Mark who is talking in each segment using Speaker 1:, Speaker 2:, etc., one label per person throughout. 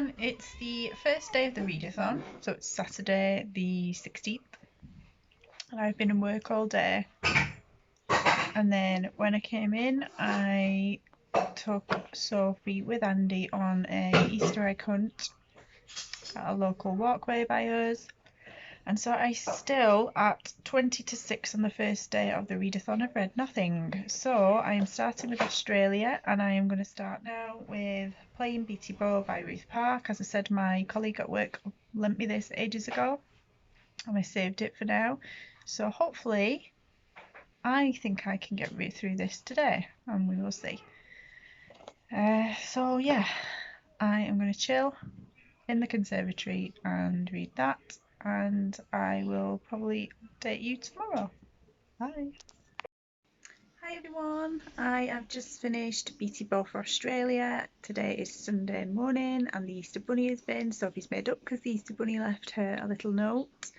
Speaker 1: everyone, it's the first day of the readathon, so it's Saturday the 16th, and I've been in work all day, and then when I came in I took Sophie with Andy on a Easter egg hunt at a local walkway by us, and so I still, at 20 to 6 on the first day of the readathon, have read nothing. So I am starting with Australia, and I am going to start now with Playing Beatty Bow by Ruth Park. As I said, my colleague at work lent me this ages ago, and I saved it for now. So hopefully, I think I can get through this today, and we will see. So yeah, I am going to chill in the conservatory and read that, and I will probably update you tomorrow. Bye. Hi everyone, I have just finished Beatty Bow for Australia. Today is Sunday morning and the Easter Bunny has been. Sophie's made up because the Easter Bunny left her a little note.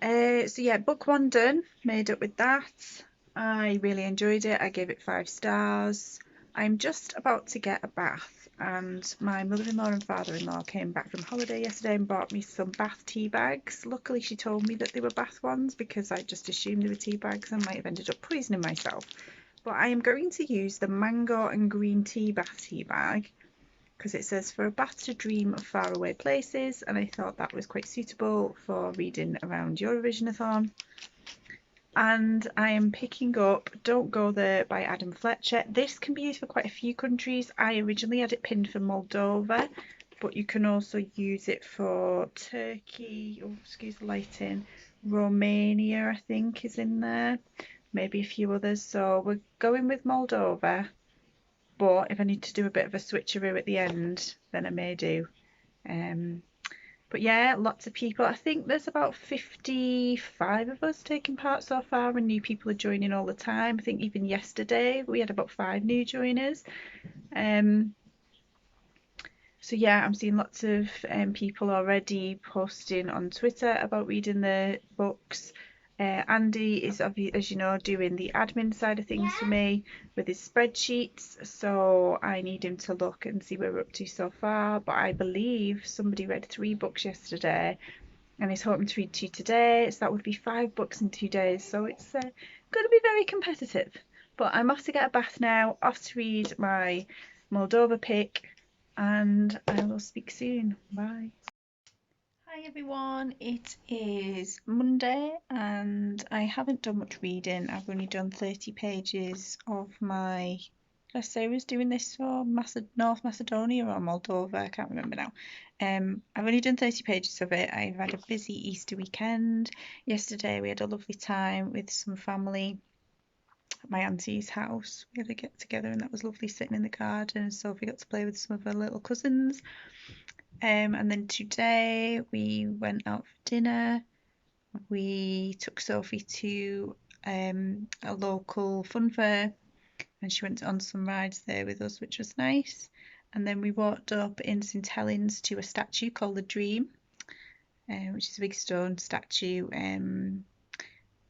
Speaker 1: So yeah, book one done, made up with that. I really enjoyed it. I gave it 5 stars. I'm just about to get a bath, and my mother-in-law and father-in-law came back from holiday yesterday and bought me some bath tea bags. Luckily she told me that they were bath ones, because I just assumed they were tea bags and might have ended up poisoning myself. But I am going to use the mango and green tea bath tea bag, because it says for a bath to dream of faraway places, and I thought that was quite suitable for reading around Eurovisionathon. And I am picking up Don't Go There by Adam Fletcher. This can be used for quite a few countries. I originally had it pinned for Moldova, but you can also use it for Turkey, oh, excuse the lighting, Romania I think is in there, maybe a few others. So we're going with Moldova, but if I need to do a bit of a switcheroo at the end, then I may do. But yeah, lots of people. I think there's about 55 of us taking part so far, and new people are joining all the time. I think even yesterday we had about 5 new joiners. So yeah, I'm seeing lots of people already posting on Twitter about reading the books. Andy is, as you know, doing the admin side of things for me with his spreadsheets, so I need him to look and see where we're up to so far. But I believe somebody read 3 books yesterday and is hoping to read 2 today, so that would be 5 books in 2 days, so it's going to be very competitive. But I'm off to get a bath now, off to read my Moldova pick, and I will speak soon. Bye. Hi everyone, it is Monday and I haven't done much reading. I've only done 30 pages of my, did I say I was doing this for North Macedonia or Moldova? I can't remember now. I've only done 30 pages of it. I've had a busy Easter weekend. Yesterday we had a lovely time with some family at my auntie's house. We had a get together and that was lovely, sitting in the garden, and Sophie got to play with some of her little cousins. And then today we went out for dinner. We took Sophie to a local fun fair and she went on some rides there with us, which was nice. And then we walked up in St Helens to a statue called the Dream, which is a big stone statue, and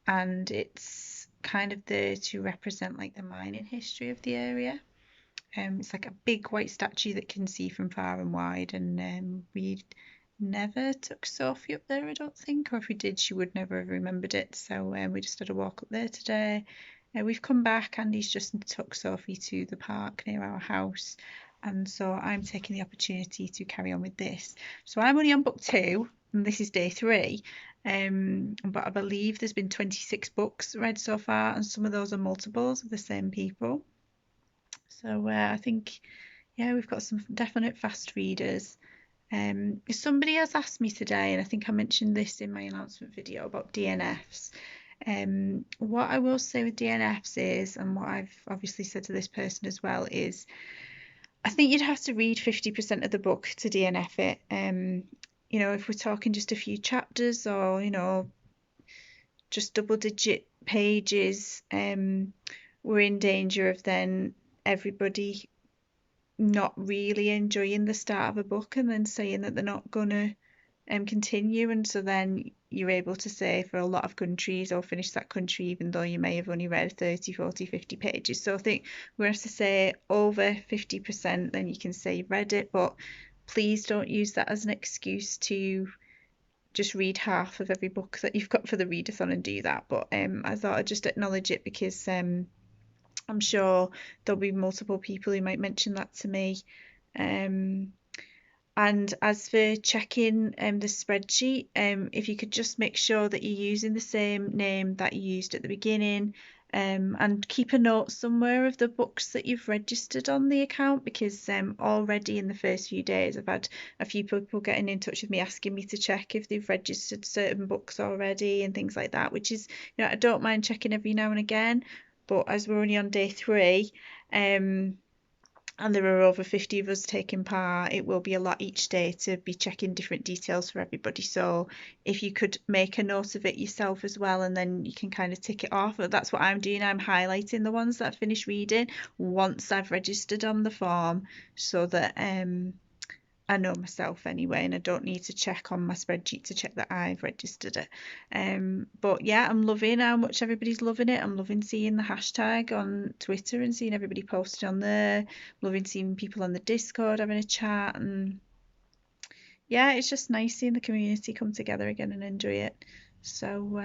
Speaker 1: it's kind of there to represent like the mining history of the area. It's like a big white statue that can see from far and wide, and we never took Sophie up there, I don't think, or if we did she would never have remembered it, so we just had a walk up there today. We've come back, Andy's just took Sophie to the park near our house, and so I'm taking the opportunity to carry on with this. So I'm only on book 2 and this is day 3, but I believe there's been 26 books read so far, and some of those are multiples of the same people. So I think, yeah, we've got some definite fast readers. Somebody has asked me today, and I think I mentioned this in my announcement video, about DNFs. What I will say with DNFs is, and what I've obviously said to this person as well, is I think you'd have to read 50% of the book to DNF it. You know, if we're talking just a few chapters or, you know, just double-digit pages, we're in danger of then everybody not really enjoying the start of a book and then saying that they're not going to continue, and so then you're able to say for a lot of countries, or finish that country even though you may have only read 30, 40, 50 pages. So I think we have to say over 50%, then you can say you've read it, but please don't use that as an excuse to just read half of every book that you've got for the readathon and do that. But I thought I'd just acknowledge it because I'm sure there'll be multiple people who might mention that to me. And as for checking the spreadsheet, if you could just make sure that you're using the same name that you used at the beginning, and keep a note somewhere of the books that you've registered on the account, because already in the first few days I've had a few people getting in touch with me asking me to check if they've registered certain books already and things like that, which is, I don't mind checking every now and again, but as we're only on day 3, and there are over 50 of us taking part, it will be a lot each day to be checking different details for everybody. So if you could make a note of it yourself as well, and then you can kind of tick it off. That's what I'm doing. I'm highlighting the ones that I've finished reading once I've registered on the form, so that I know myself anyway, and I don't need to check on my spreadsheet to check that I've registered it. But yeah, I'm loving how much everybody's loving it. I'm loving seeing the hashtag on Twitter and seeing everybody posted on there. Loving seeing people on the Discord having a chat, and yeah, it's just nice seeing the community come together again and enjoy it. So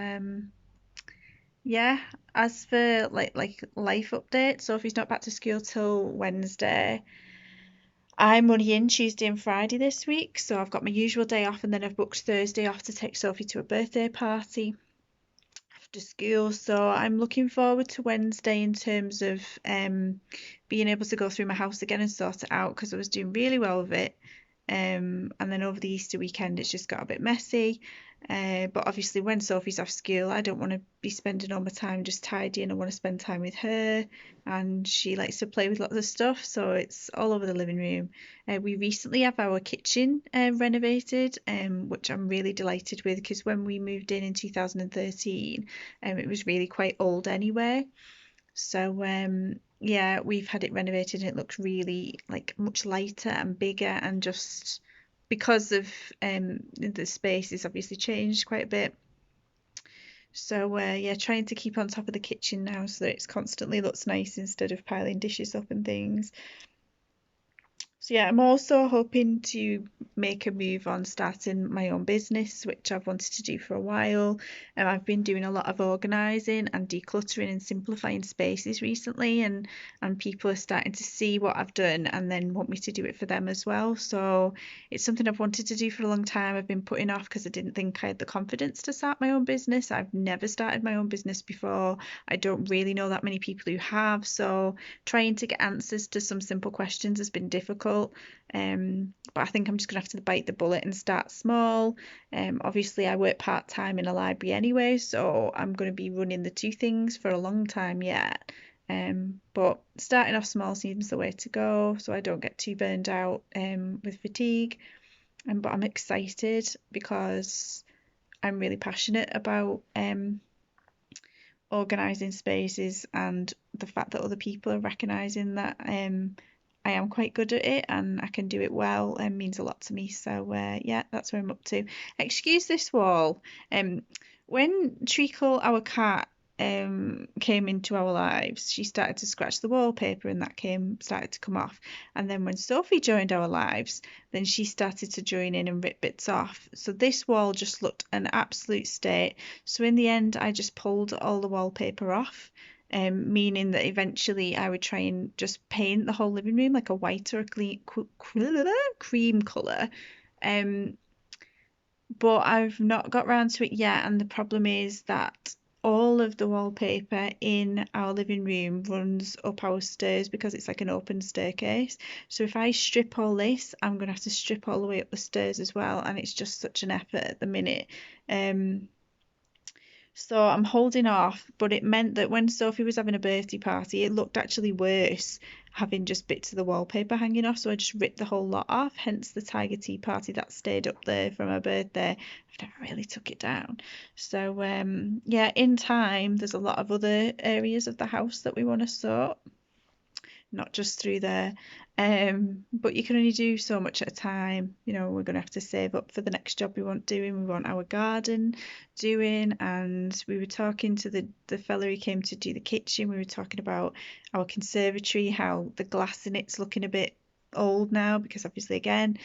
Speaker 1: yeah, as for like life updates, Sophie's not back to school till Wednesday. I'm only in Tuesday and Friday this week, so I've got my usual day off, and then I've booked Thursday off to take Sophie to a birthday party after school. So I'm looking forward to Wednesday in terms of being able to go through my house again and sort it out, because I was doing really well with it. And then over the Easter weekend, it's just got a bit messy. But obviously, when Sophie's off school, I don't want to be spending all my time just tidying. I want to spend time with her, and she likes to play with lots of stuff, so it's all over the living room. We recently have our kitchen renovated, which I'm really delighted with, because when we moved in 2013, it was really quite old anyway. So yeah, we've had it renovated and it looks really like much lighter and bigger, and just because of the space is obviously changed quite a bit. So yeah, trying to keep on top of the kitchen now so that it's constantly looks nice instead of piling dishes up and things. So yeah, I'm also hoping to make a move on starting my own business, which I've wanted to do for a while. And I've been doing a lot of organising and decluttering and simplifying spaces recently, and people are starting to see what I've done and then want me to do it for them as well. So it's something I've wanted to do for a long time. I've been putting off because I didn't think I had the confidence to start my own business. I've never started my own business before. I don't really know that many people who have, so trying to get answers to some simple questions has been difficult. But I think I'm just gonna have to bite the bullet and start small. Obviously, I work part-time in a library anyway, so I'm going to be running the two things for a long time yet. But starting off small seems the way to go, so I don't get too burned out with fatigue. But I'm excited because I'm really passionate about organising spaces, and the fact that other people are recognising that I am quite good at it and I can do it well, and means a lot to me. So yeah, that's where I'm up to. Excuse this wall. When Treacle, our cat, came into our lives, she started to scratch the wallpaper, and that started to come off. And then when Sophie joined our lives, then she started to join in and rip bits off. So this wall just looked an absolute state. So in the end, I just pulled all the wallpaper off, meaning that eventually I would try and just paint the whole living room like a white or a cream colour. But I've not got round to it yet, and the problem is that all of the wallpaper in our living room runs up our stairs because it's like an open staircase. So if I strip all this, I'm going to have to strip all the way up the stairs as well, and it's just such an effort at the minute. So I'm holding off, but it meant that when Sophie was having a birthday party, it looked actually worse having just bits of the wallpaper hanging off. So I just ripped the whole lot off, hence the Tiger Tea party that stayed up there from her birthday. I've never really took it down. So yeah, in time, there's a lot of other areas of the house that we want to sort, not just through there. But you can only do so much at a time. We're going to have to save up for the next job we want doing. We want our garden doing, and we were talking to the fella who came to do the kitchen. We were talking about our conservatory, how the glass in it's looking a bit old now because obviously again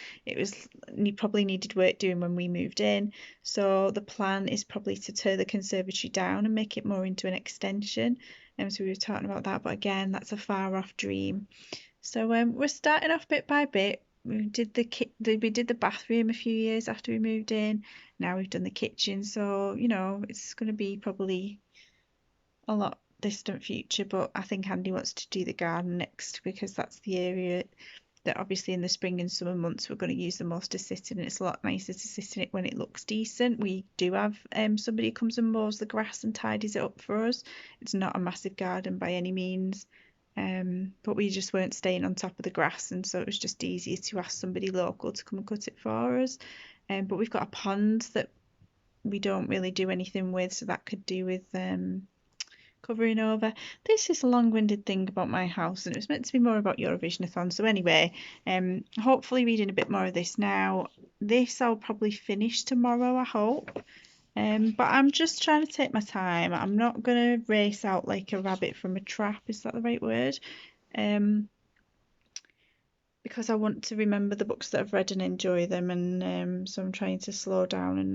Speaker 1: probably needed work doing when we moved in. So the plan is probably to tear the conservatory down and make it more into an extension. So we were talking about that, but again, that's a far off dream. So we're starting off bit by bit. We did the bathroom a few years after we moved in. Now we've done the kitchen, so it's going to be probably a lot distant future, but I think Andy wants to do the garden next because that's the area that obviously in the spring and summer months we're going to use the most to sit in, and it's a lot nicer to sit in it when it looks decent. We do have somebody who comes and mows the grass and tidies it up for us. It's not a massive garden by any means, but we just weren't staying on top of the grass, and so it was just easier to ask somebody local to come and cut it for us. But we've got a pond that we don't really do anything with, so that could do with covering over. This is a long-winded thing about my house, and it was meant to be more about Eurovisionathon. So anyway, hopefully reading a bit more of this now. This I'll probably finish tomorrow, I hope. But I'm just trying to take my time. I'm not gonna race out like a rabbit from a trap. Is that the right word? Because I want to remember the books that I've read and enjoy them, and so I'm trying to slow down and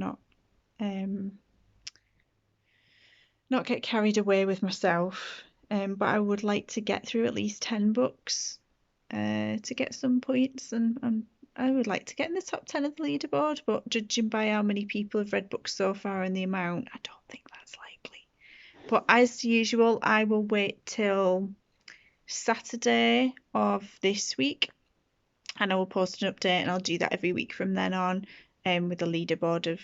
Speaker 1: not get carried away with myself. But I would like to get through at least 10 books to get some points, and I would like to get in the top 10 of the leaderboard, but judging by how many people have read books so far and the amount, I don't think that's likely. But as usual, I will wait till Saturday of this week and I will post an update, and I'll do that every week from then on, with a leaderboard of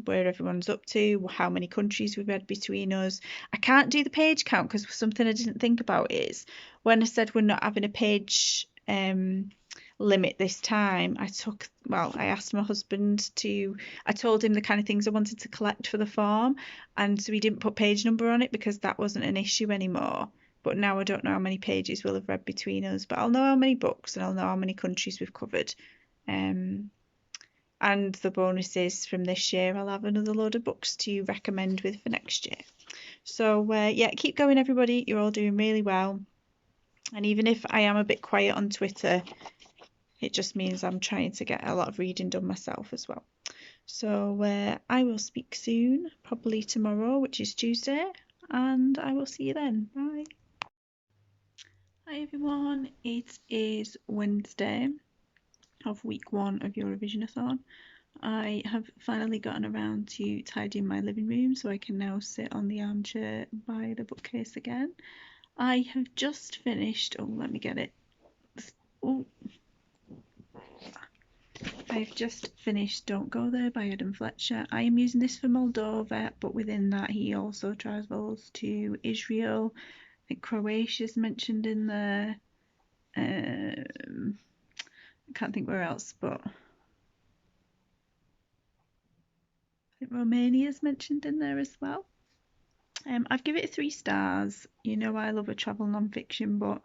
Speaker 1: where everyone's up to, how many countries we've read between us. I can't do the page count because something I didn't think about is when I said we're not having a page limit this time, I asked my husband I told him the kind of things I wanted to collect for the farm, and so he didn't put page number on it because that wasn't an issue anymore. But now I don't know how many pages we'll have read between us, but I'll know how many books and I'll know how many countries we've covered. And the bonus is from this year, I'll have another load of books to recommend with for next year. So yeah, keep going everybody. You're all doing really well. And even if I am a bit quiet on Twitter, it just means I'm trying to get a lot of reading done myself as well. So I will speak soon, probably tomorrow, which is Tuesday, and I will see you then. Bye. Hi everyone, it is Wednesday of week 1 of Eurovisionathon. I have finally gotten around to tidying my living room so I can now sit on the armchair by the bookcase again. I have just finished, let me get it. I've just finished Don't Go There by Adam Fletcher. I am using this for Moldova, but within that he also travels to Israel. I think Croatia's mentioned in there. I can't think where else, but I think Romania's mentioned in there as well. I've given it 3 stars. You know I love a travel non-fiction, but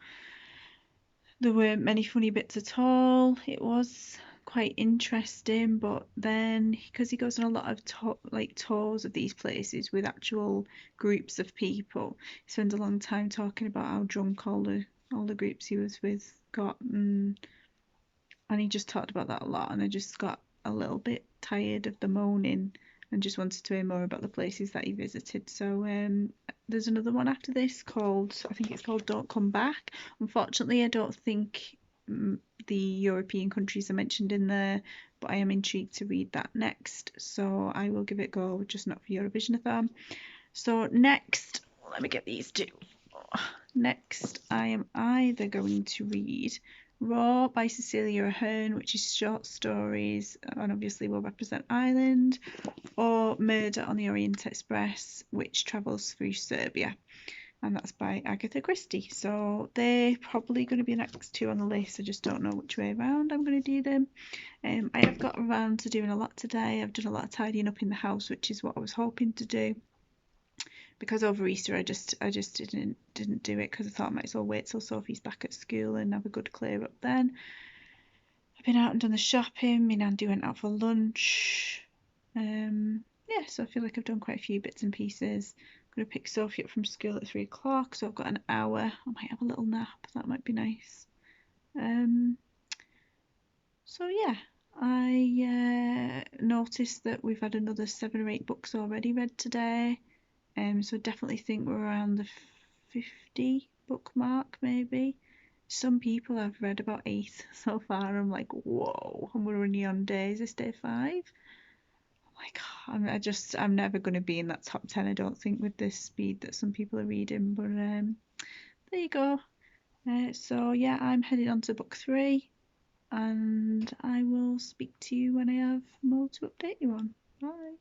Speaker 1: there weren't many funny bits at all. It was quite interesting, but then because he goes on a lot of tours of these places with actual groups of people, he spends a long time talking about how drunk all the groups he was with got, and he just talked about that a lot, and I just got a little bit tired of the moaning and just wanted to hear more about the places that he visited. So there's another one after this I think it's called Don't Come Back. Unfortunately, I don't think the European countries are mentioned in there, but I am intrigued to read that next, so I will give it a go, just not for Eurovisionathon. So next, let me get these two. Next, I am either going to read Raw by Cecilia Ahern, which is short stories and obviously will represent Ireland, or Murder on the Orient Express, which travels through Serbia, and that's by Agatha Christie. So they're probably going to be the next 2 on the list. I just don't know which way around I'm going to do them. I have got around to doing a lot today. I've done a lot of tidying up in the house, which is what I was hoping to do, because over Easter I just didn't do it because I thought I might as well wait till Sophie's back at school and have a good clear up then. I've been out and done the shopping. Me and Andy went out for lunch. Yeah, so I feel like I've done quite a few bits and pieces. I'm going to pick Sophie up from school at 3 o'clock, so I've got an hour. I might have a little nap, that might be nice. So yeah, I noticed that we've had another 7 or 8 books already read today. So I definitely think we're around the 50 book mark, maybe. Some people I've read about 8 so far. I'm like, whoa, and we're only on days. It's day 5. Oh my God, I'm never going to be in that top 10, I don't think, with this speed that some people are reading. But there you go. So yeah, I'm heading on to book 3, and I will speak to you when I have more to update you on. Bye.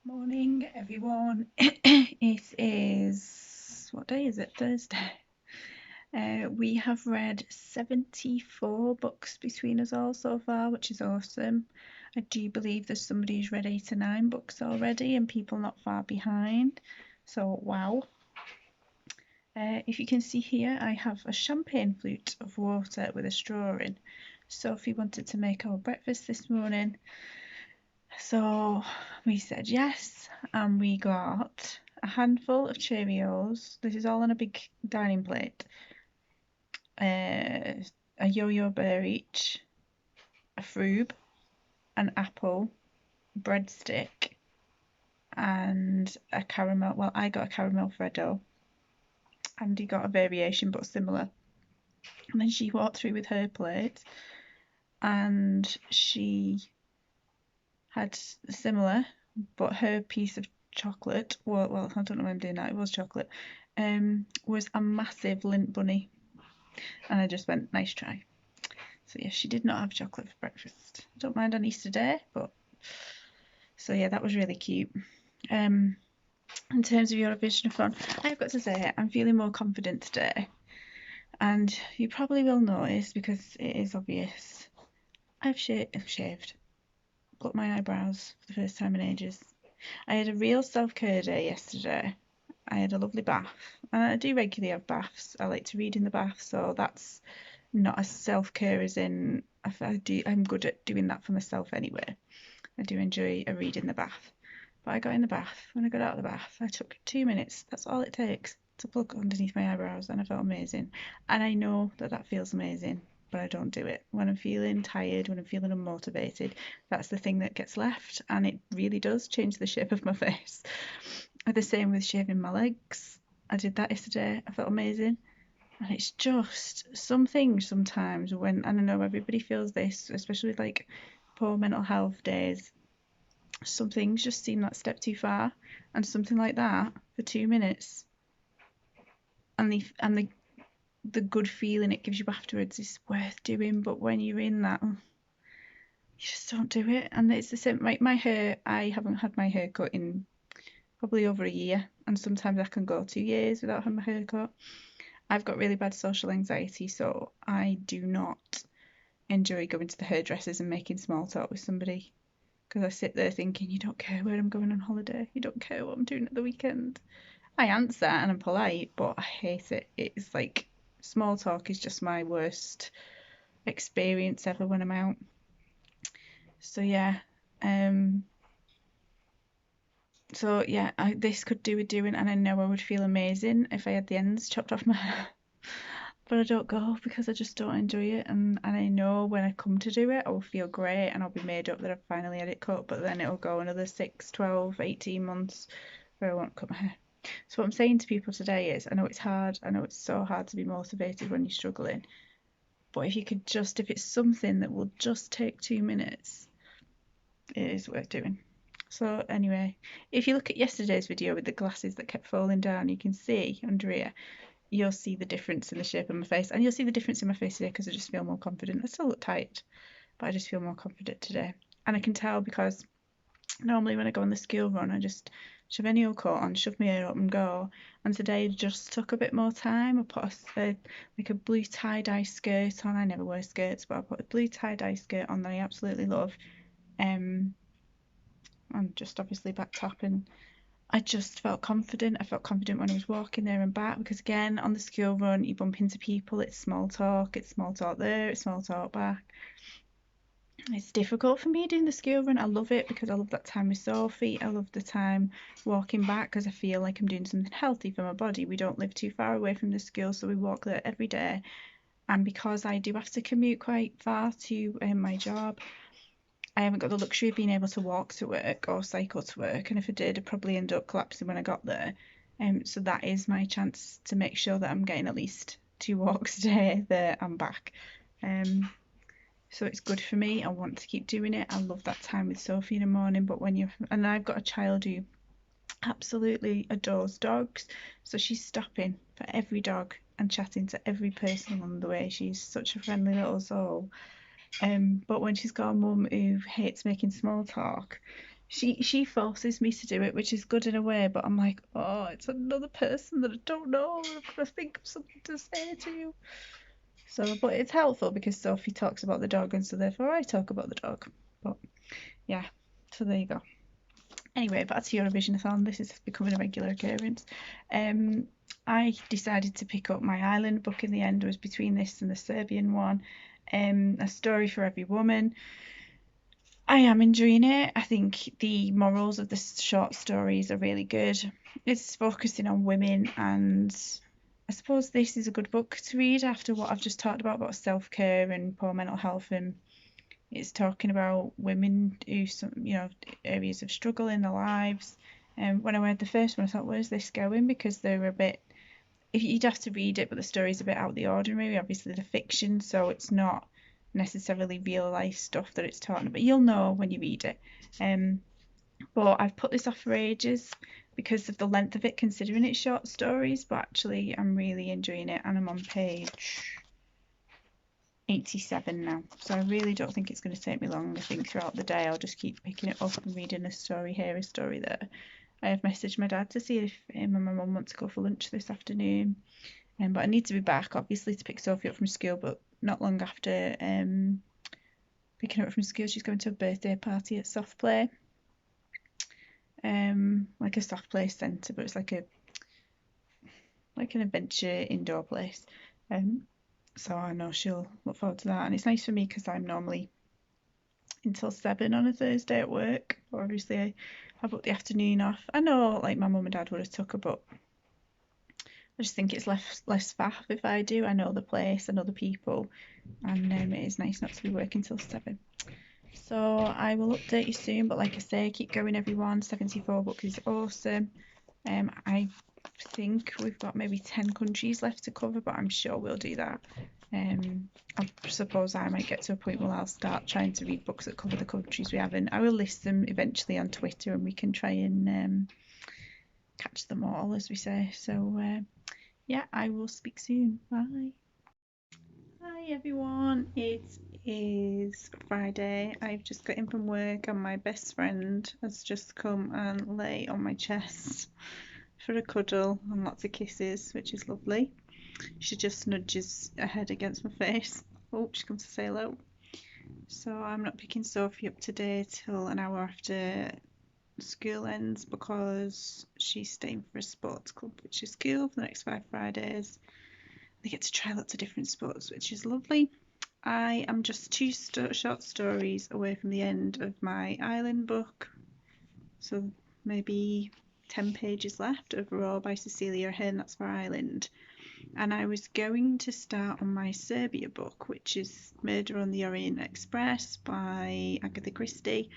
Speaker 1: Morning, everyone. It is, what day is it? Thursday. We have read 74 books between us all so far, which is awesome. I do believe there's somebody who's read 8 or 9 books already and people not far behind. So, wow. If you can see here, I have a champagne flute of water with a straw in. Sophie wanted to make our breakfast this morning, so we said yes, and we got a handful of Cheerios. This is all on a big dining plate. A yo-yo bear each, a froob, an apple, breadstick, and a caramel. Well, I got a caramel Freddo. Andy got a variation but similar. And then she walked through with her plate, and she had similar, but her piece of chocolate, well, I don't know why I'm doing that, it was chocolate, was a massive Lindt bunny. And I just went, nice try. So yeah, she did not have chocolate for breakfast. I don't mind on Easter Day, but so yeah, that was really cute. In terms of Eurovisionathon, I've got to say I'm feeling more confident today, and you probably will notice because it is obvious. I've shaved, plucked my eyebrows for the first time in ages. I had a real self-care day yesterday. I had a lovely bath, and I do regularly have baths. I like to read in the bath, so that's not as self-care as in I'm good at doing that for myself anyway. I do enjoy a read in the bath. But I got in the bath. When I got out of the bath, I took 2 minutes. That's all it takes to pluck underneath my eyebrows, and I felt amazing. And I know that that feels amazing, but I don't do it. When I'm feeling tired, when I'm feeling unmotivated, that's the thing that gets left, and it really does change the shape of my face. The same with shaving my legs. I did that yesterday. I felt amazing. And it's just some things sometimes when, and I know everybody feels this, especially with like poor mental health days, some things just seem that step too far, and something like that for 2 minutes, and the good feeling it gives you afterwards is worth doing. But when you're in that, you just don't do it. And it's the same. My hair, I haven't had my hair cut in probably over a year, and sometimes I can go 2 years without having my hair cut. I've got really bad social anxiety, so I do not enjoy going to the hairdressers and making small talk with somebody, because I sit there thinking, you don't care where I'm going on holiday, you don't care what I'm doing at the weekend. I answer and I'm polite, but I hate it. It's like small talk is just my worst experience ever when I'm out. So yeah, this could do with doing, and I know I would feel amazing if I had the ends chopped off my hair. But I don't go because I just don't enjoy it, and I know when I come to do it I will feel great and I'll be made up that I've finally had it cut, but then it'll go another 6, 12, 18 months where I won't cut my hair. So what I'm saying to people today is, I know it's hard, I know it's so hard to be motivated when you're struggling, but if it's something that will just take 2 minutes, it is worth doing. So anyway, if you look at yesterday's video with the glasses that kept falling down, you can see under here, you'll see the difference in the shape of my face, and you'll see the difference in my face today because I just feel more confident. I still look tight, but I just feel more confident today. And I can tell because normally when I go on the school run, I just shove any old coat on, shove my hair up and go. And today I just took a bit more time. I put a blue tie-dye skirt on. I never wear skirts, but I put a blue tie-dye skirt on that I absolutely love. And just obviously back top, and I just felt confident. I felt confident when I was walking there and back, because again, on the school run, you bump into people, it's small talk there, it's small talk back. It's difficult for me doing the school run. I love it because I love that time with Sophie. I love the time walking back because I feel like I'm doing something healthy for my body. We don't live too far away from the school, so we walk there every day. And because I do have to commute quite far to my job, I haven't got the luxury of being able to walk to work or cycle to work. And if I did, I'd probably end up collapsing when I got there. So that is my chance to make sure that I'm getting at least 2 walks a day there and back. So it's good for me. I want to keep doing it. I love that time with Sophie in the morning. But and I've got a child who absolutely adores dogs, so she's stopping for every dog and chatting to every person along the way. She's such a friendly little soul. But when she's got a mum who hates making small talk, she forces me to do it, which is good in a way. But I'm like, oh, it's another person that I don't know. I've got to think of something to say to you. So, but it's helpful because Sophie talks about the dog, and so therefore I talk about the dog. But yeah, so there you go. Anyway, back to Eurovisionathon. This is becoming a regular occurrence. I decided to pick up my Ireland book in the end. It was between this and the Serbian one. A Story for Every Woman. I am enjoying it. I think the morals of the short stories are really good. It's focusing on women, and I suppose this is a good book to read after what I've just talked about self-care and poor mental health, and it's talking about women who, areas of struggle in their lives. And when I read the first one, I thought, where's this going? Because they're a bit, if you'd have to read it, but the story's a bit out of the ordinary. Obviously, the fiction, so it's not necessarily real life stuff that it's talking about. You'll know when you read it. But I've put this off for ages because of the length of it, considering it's short stories. But actually, I'm really enjoying it, and I'm on page 87 now, so I really don't think it's going to take me long. I think throughout the day I'll just keep picking it up and reading a story here, a story there. I have messaged my dad to see if him and my mum want to go for lunch this afternoon, but I need to be back obviously to pick Sophie up from school, but not long after picking her up from school she's going to a birthday party at Soft Play, like a soft play centre, but it's like an adventure indoor place. So I know she'll look forward to that, and it's nice for me because I'm normally until 7 on a Thursday at work. Obviously, I booked the afternoon off. I know, like, my mum and dad would have took her, but I just think it's less faff if I do. I know the place, I know the people, and it is nice not to be working till 7. So I will update you soon, but like I say, keep going everyone. 74 books is awesome. I think we've got maybe 10 countries left to cover, but I'm sure we'll do that. I suppose I might get to a point where I'll start trying to read books that cover the countries we haven't. I will list them eventually on Twitter, and we can try and catch them all, as we say. So yeah, I will speak soon. Bye. Hi everyone, it is Friday. I've just got in from work, and my best friend has just come and lay on my chest for a cuddle and lots of kisses, which is lovely. She just nudges her head against my face. Oh, she comes to say hello. So I'm not picking Sophie up today till an hour after school ends because she's staying for a sports club, which is school for the next 5 Fridays. They get to try lots of different sports, which is lovely. I am just 2 short stories away from the end of my Ireland book, so maybe 10 pages left overall by Cecilia Ahern, that's for Ireland. And I was going to start on my Serbia book, which is Murder on the Orient Express by Agatha Christie,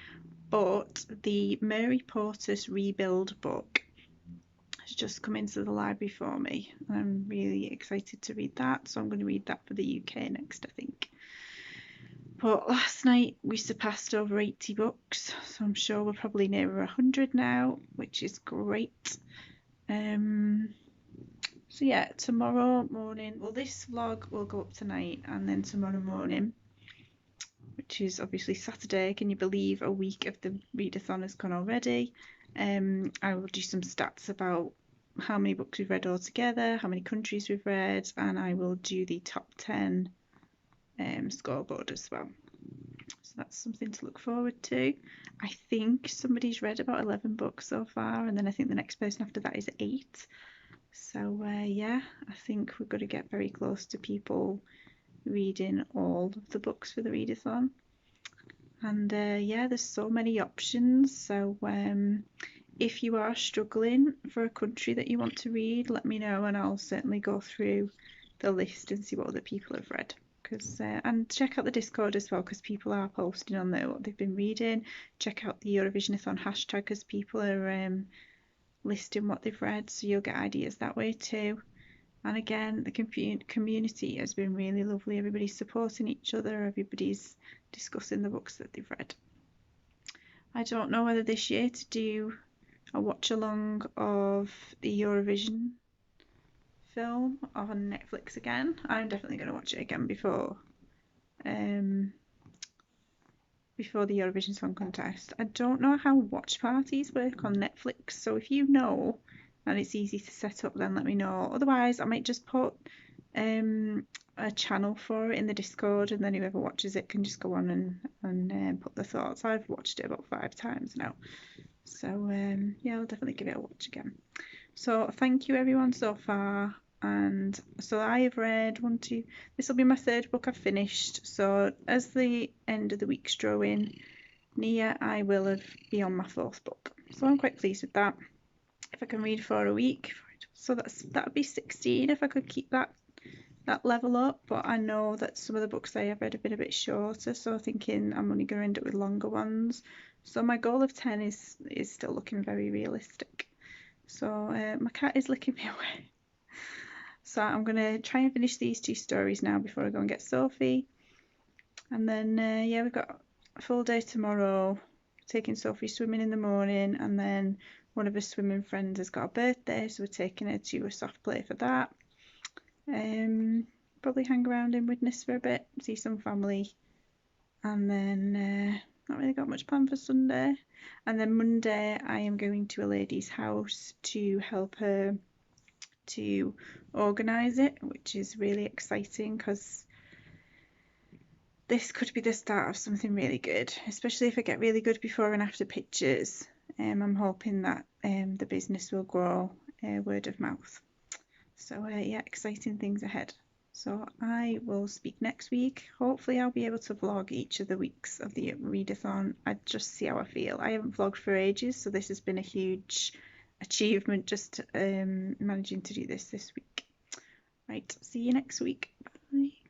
Speaker 1: but the Mary Portas Rebuild book has just come into the library for me. I'm really excited to read that, so I'm going to read that for the UK next, I think. But last night we surpassed over 80 books, so I'm sure we're probably nearer 100 now, which is great. So yeah, tomorrow morning, well, this vlog will go up tonight, and then tomorrow morning, which is obviously Saturday, can you believe a week of the readathon has gone already? I will do some stats about how many books we've read altogether, how many countries we've read, and I will do the top 10 scoreboard as well. So that's something to look forward to. I think somebody's read about 11 books so far, and then I think the next person after that is 8. So yeah, I think we're going to get very close to people reading all of the books for the readathon. And yeah, there's so many options. So if you are struggling for a country that you want to read, let me know, and I'll certainly go through the list and see what other people have read. And check out the Discord as well, because people are posting on there what they've been reading. Check out the Eurovisionathon hashtag, because people are listing what they've read, so you'll get ideas that way too. And again, the community has been really lovely. Everybody's supporting each other. Everybody's discussing the books that they've read. I don't know whether this year to do a watch along of the Eurovision film on Netflix again. I'm definitely going to watch it again before the Eurovision Song Contest. I don't know how watch parties work on Netflix, so if you know and it's easy to set up, then let me know. Otherwise, I might just put a channel for it in the Discord, and then whoever watches it can just go on and put their thoughts. I've watched it about 5 times now, so yeah, I'll definitely give it a watch again. So thank you everyone so far. And so I have read this will be my 3rd book I've finished. So as the end of the week's drawing near, I will be on my 4th book. So I'm quite pleased with that. If I can read for a week, so that'd be 16 if I could keep that level up. But I know that some of the books I have read have been a bit shorter, so thinking I'm only going to end up with longer ones. So my goal of 10 is still looking very realistic. So my cat is licking me away. So I'm going to try and finish these 2 stories now before I go and get Sophie. And then, yeah, we've got a full day tomorrow, taking Sophie swimming in the morning. And then one of her swimming friends has got a birthday, so we're taking her to a soft play for that. Probably hang around in Widnes for a bit, see some family. And then not really got much planned for Sunday. And then Monday I am going to a lady's house to help her to organise it, which is really exciting because this could be the start of something really good, especially if I get really good before and after pictures. I'm hoping that the business will grow word of mouth. So yeah, exciting things ahead. So I will speak next week. Hopefully I'll be able to vlog each of the weeks of the readathon. I just see how I feel. I haven't vlogged for ages, so this has been a huge achievement, just managing to do this week. Right, see you next week. Bye.